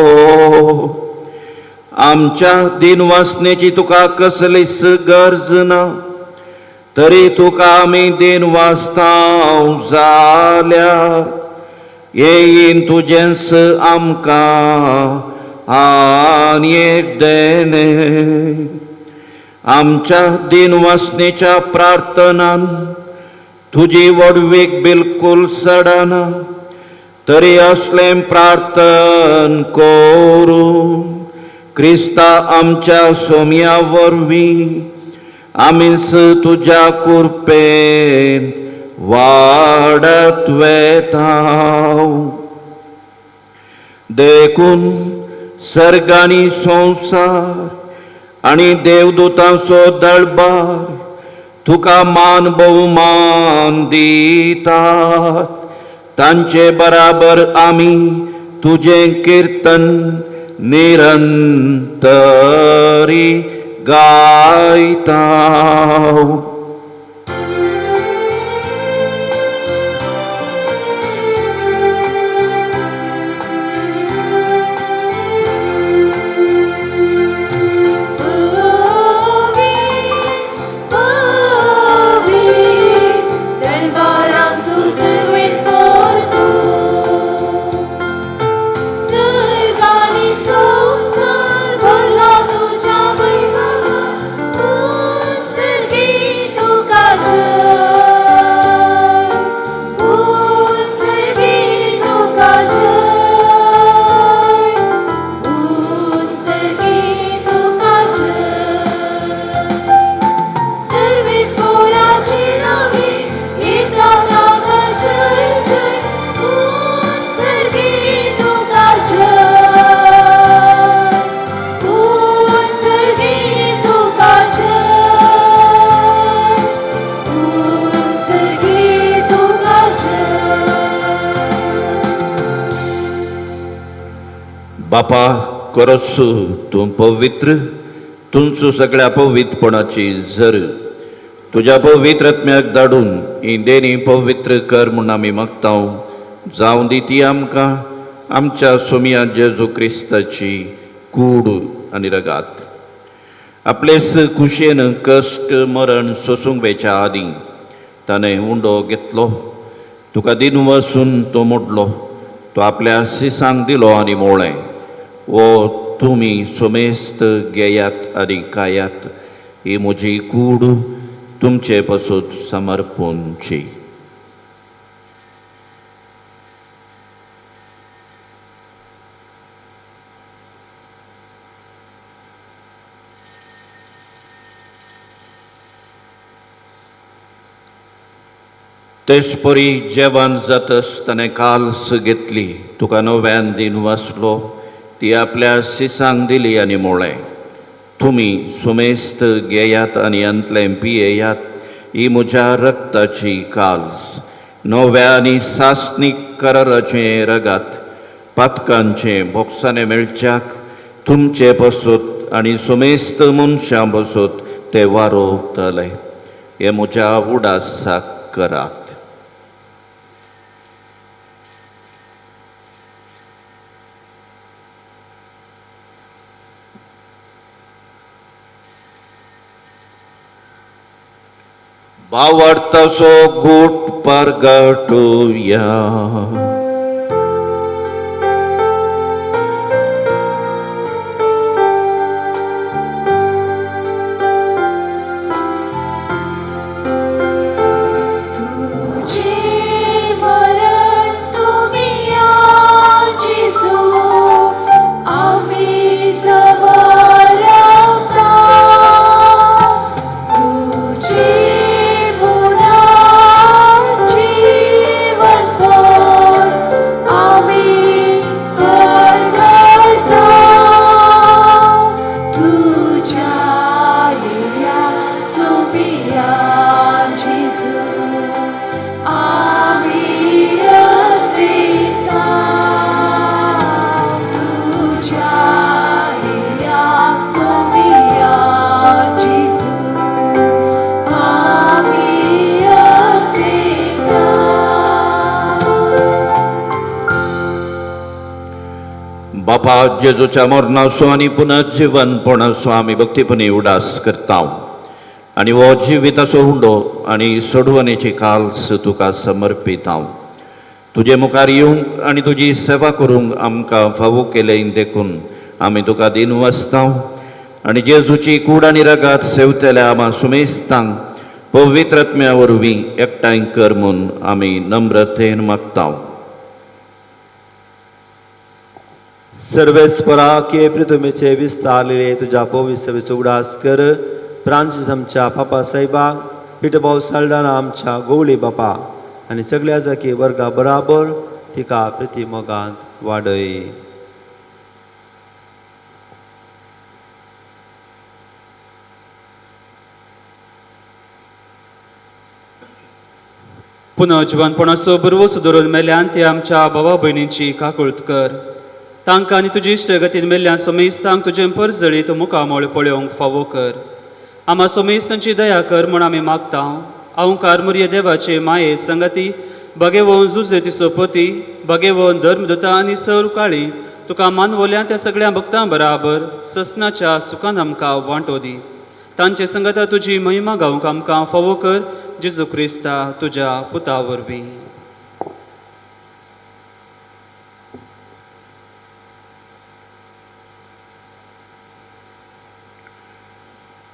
आमच्या दिनवासनेची तुका कसलीच गरज ना, तरी तुका आमी दिन वाचतां जाल्यार येईन तुजेंच आमकां आनी एक देणे. आमच्या दिनवासनेच्या प्रार्थनान तुजी वडवीक बिलकुल सडना, तरी असलें प्रार्थन करून क्रिस्ता आमच्या सोमया वरवीं आमीच तुज्या कृपेन वाडत वेता. देखून सर्गानी संवसार आनी देवदूतांचो दळबार तुका मान भोवमान दितात. तांचे बराबर आमी तुजें कीर्तन निरंतरी गायता. बापा, खरोच तूं पवित्र, तुमचो सगळ्या पवित्रपणाची झर तुज्या पवित्र आत्म्याक धाडून ही देणी पवित्र कर म्हूण आमी मागता. जावं दी ती आमकां आमच्या सोमया जेजू क्रिस्ताची कूड आनी रगात. आपलेच कुशेन कश्ट मरण सोसूंक वेच्या आदीं ताणें उंडो घेतलो. तुका दिन वसून तो मोडलो. तो आपल्या सिसांक दिलो आनी मोळ्ळें. वो तुमी सोमेस्त घेयात आनी कायात. ही म्हजी कूड तुमचे पासून समर्पूनची. तेचपरी जेवण जात आसतना काल्स घेतली, तुका नव्यान दिन वाचलो, ती आपल्या सिसांक दिली आनी म्हळें, तुमी सुमेस्त घेयात आनी अंतलें पियेयात, ही म्हज्या रक्ताची काल्स, नव्या आनी सासणीक कराराचें रगात, पातकांचें बोक्साने मेळच्याक तुमचे बसत आनी सुमेस्त मनशां बसत ते वारोवतले. हे म्हज्या उडासाक करात. भावार्थाचो घूट परगटुया. बापा जेजूच्या मरणाचो आनी पुनर्जीवनपणाचो आमी भक्तीपणी उडास करता आनी हो जिविताचो हुंडो आनी सोडवणेची काल्स तुका समर्पीत हांव. तुजे मुखार येवंक आनी तुजी सेवा करूंक आमकां फावो केलें देखून आमी तुका दिन वाचता आनी जेजूची कूड आनी रगात सेवतल्या आमा सुमेस्तांक पवित्र आत्म्या वरवीं एकठांय कर म्हूण आमी नम्रतेन मागता. सर्वेस्परा के पृथ्वीचे विस्तारलेले तुझ्या पवित्र उगडास कर. फ्रांसीस आमच्या पापा साहेबाक, पिठभाव साल्डाना आमच्या गवळी बापा आनी सगळ्या जाकी वर्गा बराबर तिका प्रति मोगांत वाडय. पुनर्जीवनपणाचो बरवो सुदरून मेल्यान ते आमच्या भावा भयणींची काकुळट कर. तांकां आनी तुजी इश्टगतीन मेल्ल्या समेस्तांक तुजें परजळीत मुखामोळ पळोवंक फावो कर. आमा समेस्तांची दया कर म्हूण आमी मागता. हांव कारमुर्य देवाचे माये संगती भगेवोन जुजे तिचो पती भगेवोन धर्मदूता आनी सर काळी तुका मानवोल्या त्या सगळ्या भक्तां बराबर ससनाच्या सुखान आमकां वांटो दी. तांचे संगता तुजी महिमा गावंक आमकां फावो कर. जेजू क्रिस्ता तुज्या पुता वरवीं.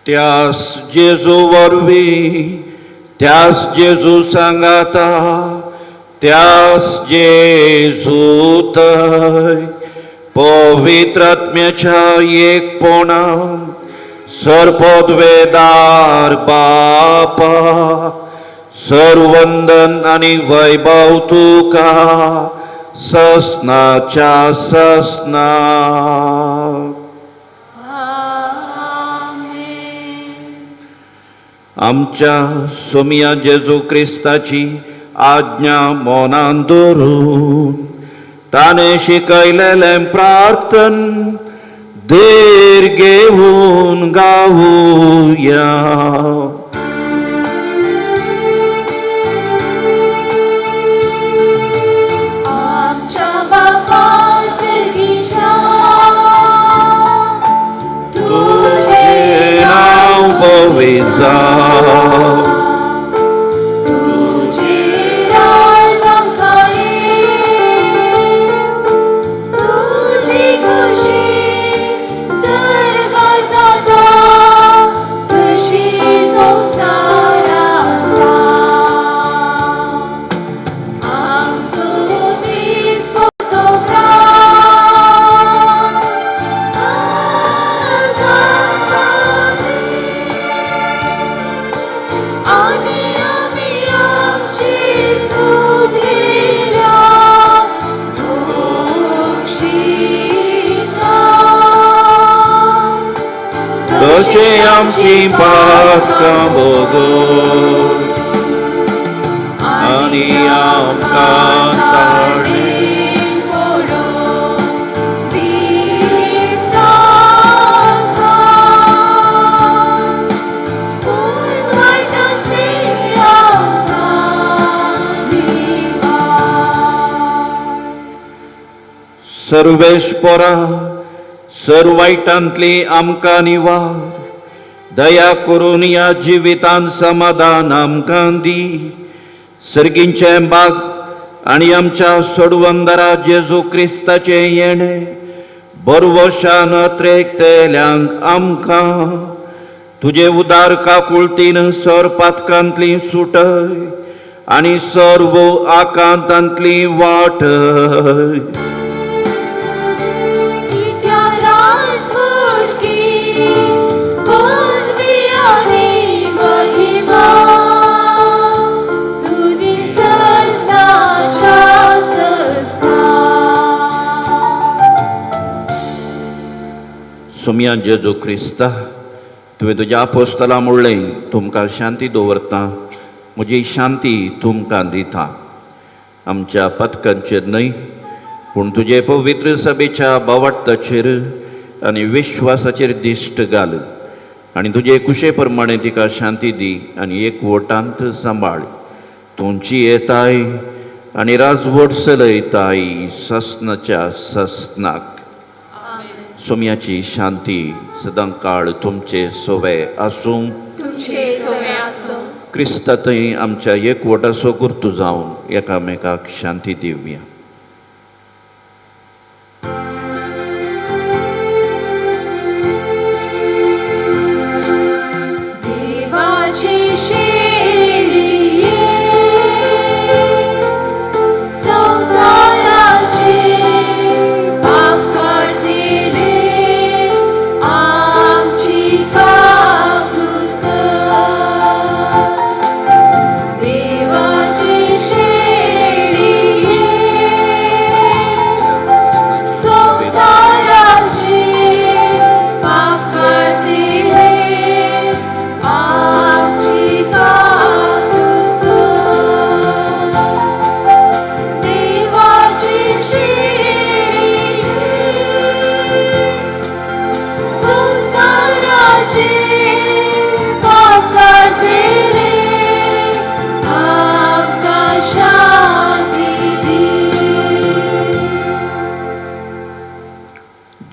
त्यास जेजू वरवीं, त्यास जेजू सांगाता, त्यास जेजू थंय पवित्र आत्म्याच्या एकपणान सरपदवेदार बापा सर्वंदन आनी वैभव तुका ससनाच्या ससना. आमच्या सोमिया जेजू क्रिस्ताची आज्ञा मोनान दवरून ताणे शिकयलेलें प्रार्थन देर घेवन गावुया. आमच्या बापा सर्गीच्या तुझे नाव पवित्र जावं. आमची पातकां भोगोव आनी आमकां ताळी सर्वेश्वरा सर्वायटांतली आमकां निवार दया करून या जिवितांत समाधान आमकां दी सर्गींचे बाग आनी आमच्या सोडवंदरा जेजू क्रिस्ताचे येणे बरवशान त्रेकतेल्यांक आमकां तुजे उदार काकुळतीन सर पातकांतली सुटय आनी सर्व आकांतांतली वाटय सुमया जेजू क्रिस्ता तुवें तुज्या आपोस्तलां म्हणलें तुमकां शांती दवरता म्हजी शांती तुमकां दिता आमच्या पथकांचेर न्हय पूण तुजे पवित्र सभेच्या बावटाचेर आनी विश्वासाचेर दिश्ट घाल आनी तुजे कुशे प्रमाणे तिका शांती दी आनी एकवटांत सांबाळ तुमची येताय आनी राजवट चलयताय सस्नाच्या सस्नाक सोम्याची शांती सदां काळ तुमचे सोवे आसूं क्रिस्तांतय आमच्या एकवटाचो गुर्तू जावन एकामेकाक शांती दिवया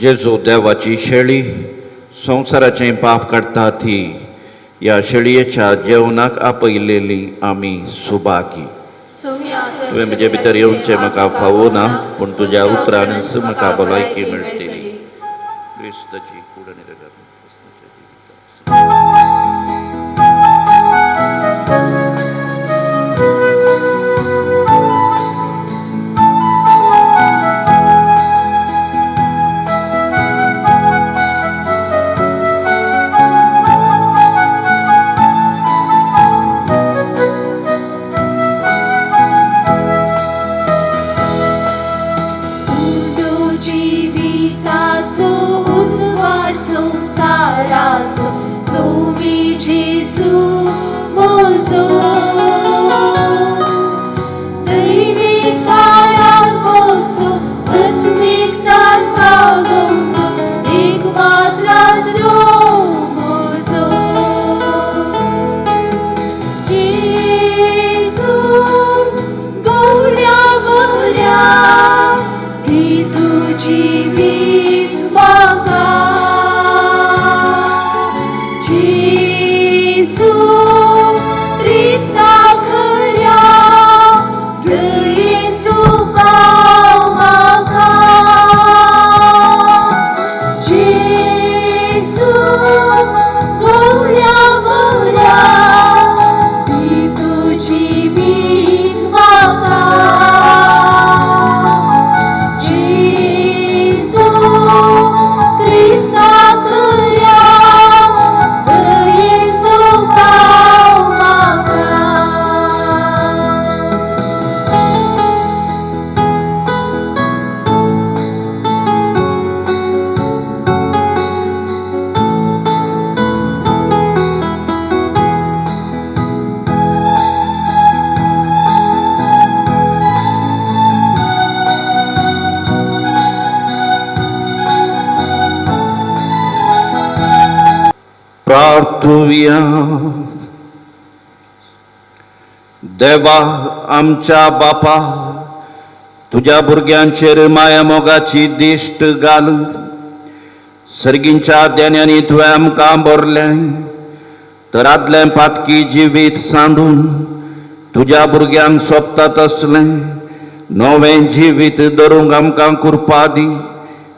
जेजू देवाची शेळी संवसाराचें पाप काडटा ती ह्या शेळयेच्या जेवणाक आपयलेली आमी सुभागी तुवें म्हजे भितर येवचें म्हाका फावो ना पूण तुज्या उतरांनीच म्हाका भलायकी मेळटली क्रिस्ताची कूड आनी रगत जीविता सो उस्वार संसारा सो प्रार्थुया. देवा आमच्या बापा, तुझ्या भुरग्यांचेर माया मोगाची दिश्ट घाल. सर्गींच्या देण्यानी तुवें आमकां भरलें, तर आदलें पातकी जिवीत सांडून तुज्या भुरग्यांक सोबता तसलें नवें जिवीत धरूंक आमकां कृपा दी.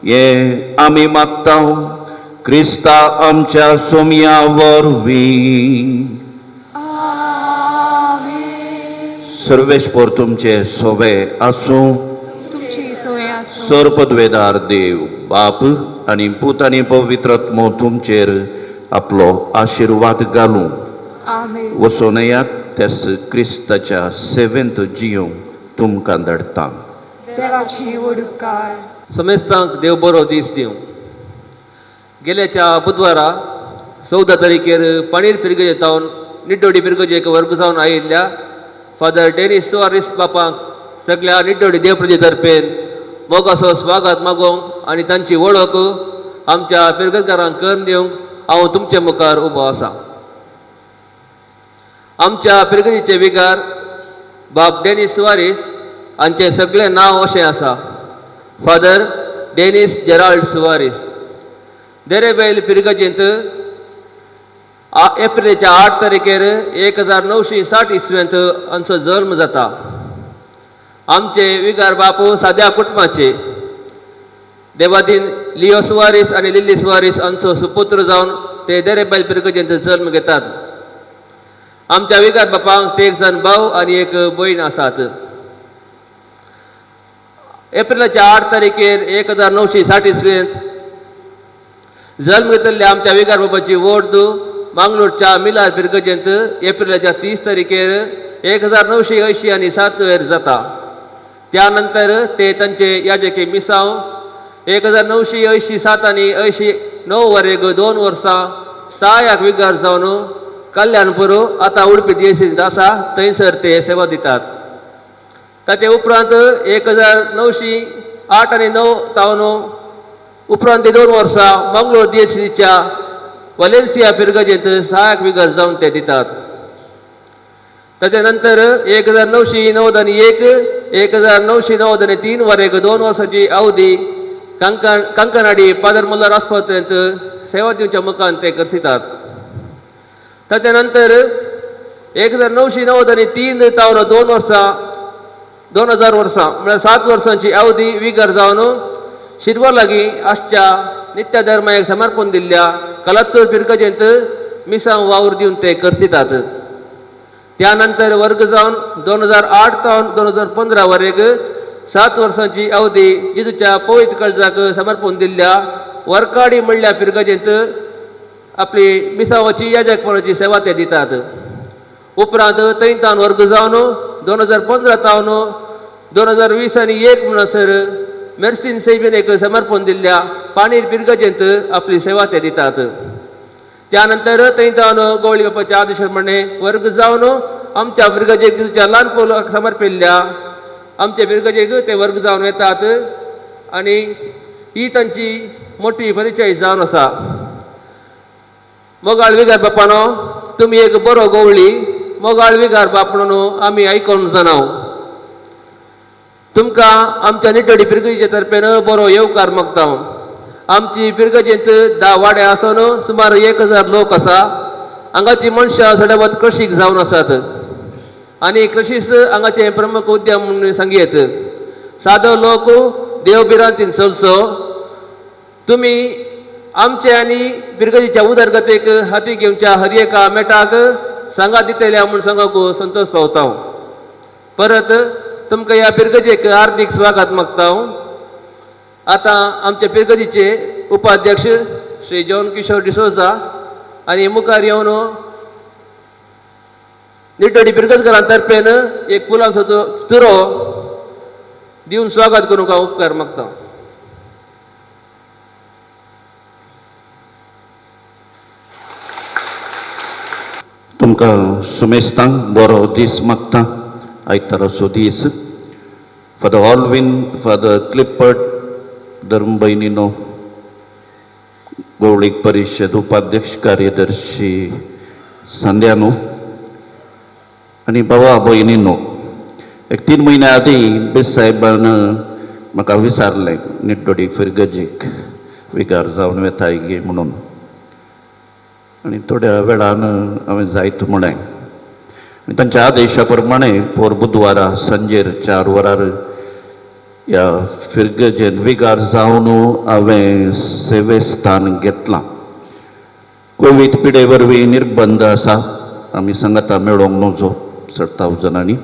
हे आमी मागता क्रिस्ता आमच्या सोमया वरवीं. सर्वेस्पर तुमचे सोबे आसूं. सर पदवेदार देव बाप आनी पूत आनी पवित्रात्मो तुमचेर आपलो आशिर्वाद घालूं. वचून येयात तेस क्रिस्ताच्या सेवेंत जियोंक तुमकां धाडटा. समेस्तांक देव बरो दीस दिवं. गेल्याच्या बुधवारा 14 तारीखेर पाणीर पिरगजेतावन निड्डोडी पिरगजेक वर्ग जावन आयिल्ल्या फादर डेनिस सुवारीस बापांक सगळ्या निड्डोडी देवप्रजे तर्फेन मोगाचो स्वागत मागोवंक आनी तांची वळख आमच्या पिरगजकारांक करून दिवंक हांव तुमचे मुखार उबो आसां. आमच्या पिरगजीचे विगार बाब डेनिस सुवारीस हांचें सगळें नांव अशें आसा: फादर डेनिस जेराल्ड सुवारीस. देरेबैल पिरगजींत एप्रिलच्या 8 तारीखेर 1960 इस्व्यांत हांचो जल्म जाता. आमचे विगार बापू साद्या कुटुंबाचे. देवादीन लिओ सुवारीस आनी लिली सुवारीस हांचो सुपुत्र जावन ते देरेबैल पिरगजींत जल्म घेतात. आमच्या विगार बापांक ते 1 जाण भाव आनी 1 भयण आसात. एप्रिलाच्या 8 तारीखेर 1960 इस्वेंत जल्म घेतिल्ल्या आमच्या विगार बाबाची वोर्द मांगलोरच्या मिलार पिरगजेंत एप्रिलाच्या 30 तारीखेर 1980 आनी 7 जाता. त्यानंतर ते तांचे याजकी मिसांव 1980 7 आनी 89 वरेक 2 वर्सां सहाय्यक विगार जावन कल्याणपूर आतां उडपी दिवसीत आसा थंयसर ते सेवा दितात. ताचे उपरांत 1908 आनी 9 तावन उपरांत 2 वर्सां मंगळूर दिवसीच्या वलेन्सिया पिरगजेंत सहाय्यक विगार जावन ते दितात. ताचे नंतर 1990 आनी 1990 आनी 3 वरेक 2 वर्सांची अवधी कंकनाडी पादर मल्हार आस्पत्रेंत सेवा दिवच्या मुखान ते करसितात. ताचे नंतर 1990 आनी 3 तावन 2 वर्सां 2000 वर्सां म्हळ्यार 7 वर्सांची अवधी विगार जावन शिरवळ लागीं आसच्या नित्य धर्माक समर्पण दिल्ल्या कलात्तूर पिरगजेंत मिसांव वावर दिवन ते करसितात. त्यानंतर वर्ग जावन 2008 तावन 2015 वरेक 7 वर्सांची अवधी जेजूच्या पवित्र काळजाक समर्पण दिल्ल्या वरकाडी म्हणल्या पिरगजेंत आपली मिसांवाची याजकपणाची सेवा ते दितात. उपरांत थंयतान वर्ग जावन 2015 तावन 2020 आनी 1 म्हणसर मेर्सीन सेबिनेक समर्पण दिल्ल्या पाणीर पिरगजेंत आपली सेवा ते दितात. त्यानंतर थंयतान गवळी बापाच्या आदेशाप्रमाणे वर्ग जावन आमच्या पिरगजेक जेजूच्या ल्हान पौलाक समर्पिल्ल्या आमच्या पिरगजेक ते वर्ग जावन येतात आनी ही तांची मोठी परिचय जावन आसा. मोगाळ विगार बापानो, तुमी एक बरो गवळी मोगाळ विगार बाप म्हणून आमी आयकोन जाणाव. तुमकां आमच्या निड्डोडी पिरगजीचे तर्फेन बरो येवकार मागता. आमची पिरगजेंत 10 वाड्या आसून सुमार 1000 लोक आसा. हांगाची मनशां सडवत कृशीक जावन आसात आनी कृशीच हांगाचें प्रमुख उद्यम म्हणून सांगयेत. सादो लोक देवबिरांतीन चलचो. तुमी आमचे आनी पिरगजीच्या उदरगतेक हाती घेवच्या हर एका मेटाक सांगात दितल्या म्हूण सांगूंक संतोश पावता. परत तुमकां ह्या पिरगजेक हार्दिक स्वागत मागता. आतां आमचे पिरगजीचे उपाध्यक्ष श्री जॉन किशोर डिसोजा आनी मुखार येवन निड्डोडी पिरगजकारां तर्फेन एक फुलांचो तुरो दिवन स्वागत करूंक हांव उपकार मागता. तुमकां सुमेस्तांक बरो दीस मागता. आयताराचो दीस. फादर ऑल्विन, फादर क्लिपर्ड, धर्म भयणीनो, गवळीक परिषद उपाध्यक्ष कार्यदर्शी संध्यानो आणि भावा भयणींनो, एक 3 महिन्या आधी बेस साहेबान म्हाका विचारलें निड्डोडी फिरगजेक विकार जावन वेताय गे म्हणून, आनी थोड्या वेळान हांवें जायत म्हळें. आनी तांच्या आदेशा प्रमाणे पोर बुधवारा सांजेर 4 वरार ह्या फिरगजेन विगार जावन हांवें सेवेस्थान घेतलां. कोवीड पिडे वरवीं निर्बंध आसा, आमी सांगाता मेळोंक नजो 10,000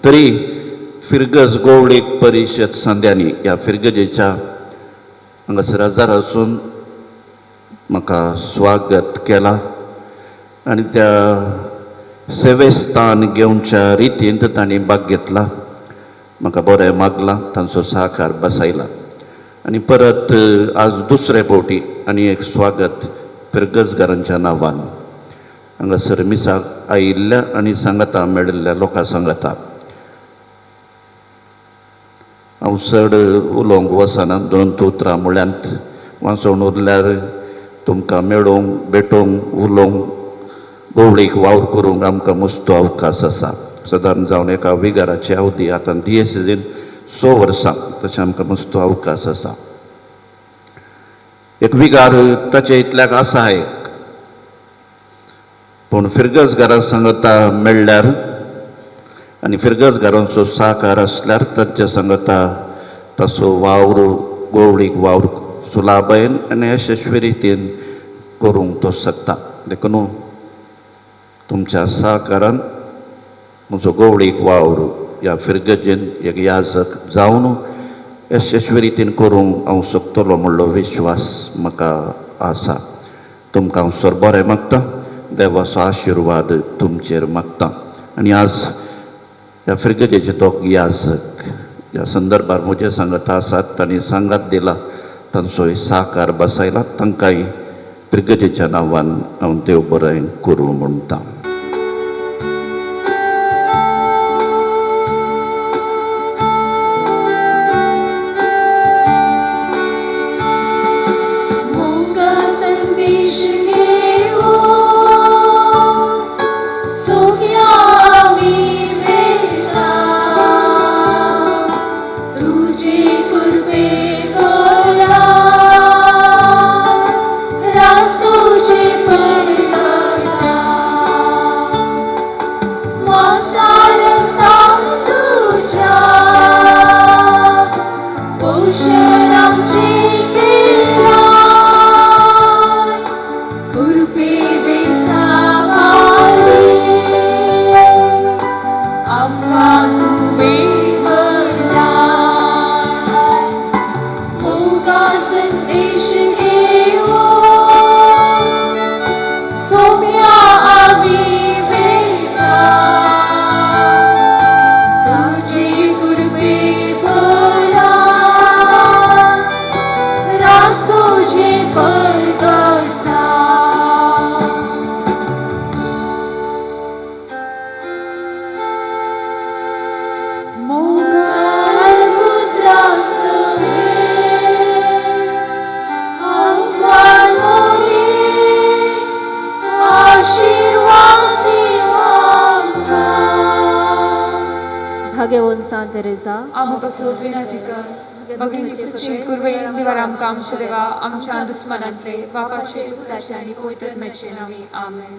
तरी फिरगज गवळीक परिशद सांद्यांनी ह्या फिरगजेच्या हांगासर हजर आसून म्हाका स्वागत केलां आनी त्या सेवेस्थान घेवच्या रितींत तांणी भाग घेतला. म्हाका बरें मागलां, तांचो सहकार बसयला आनी परत आज दुसरे फावटी आनी एक स्वागत फिरगजकारांच्या नांवान हांगासर मिसाक आयिल्ल्या आनी सांगाता मेळिल्ल्या लोकां सांगाता. हांव चड उलोवंक वचना, 2 उतरां म्हळ्यांत वाचून उरल्यार तुमकां मेळोवंक भेटोवंक उलोवंक गवळीक वावर करूंक आमकां मस्तो अवकाश आसा. सादारण जावन एका विगाराची अवधी आतां DSCन 6 वर्सां, तशें आमकां मस्तो अवकाश आसा. एक विगार ताचे इतल्याक आसा एक, पूण फिरगजकारां सांगता मेळ्ळ्यार आनी फिरगजकारांचो सहकार आसल्यार तांच्या सांगता तसो वावर गवळीक वावर सुलाभेन आनी यशस्वी रितीन करूंक तो शकता. देखून तुमच्या सहकारान म्हजो गवळीक वावर ह्या फिरगजेन एक याजक जावन यशस्वी रितीन करूंक हांव शकतलो म्हणलो विश्वास म्हाका आसा. तुमकां हांव सर बरें मागतां, देवाचो आशिर्वाद तुमचेर मागतां. आनी आज ह्या फिरगजेचे तो याजक ह्या संदर्भार म्हजे सांगता आसात, तांणी सांगात दिला, तांचोय सहकार बसयला, तांकांय फिरगजेच्या नांवान हांव देव बरें करूं म्हणटा. भाग्यवन सांत तेरेसा, आमकां विनंती कर, भगिनीची सची कुरवे निवार आमकां आमचे देवा, आमच्या दुस्मनांतले वाकाचे भुताचे आनी पवित्र मेचे नावी. आमेन.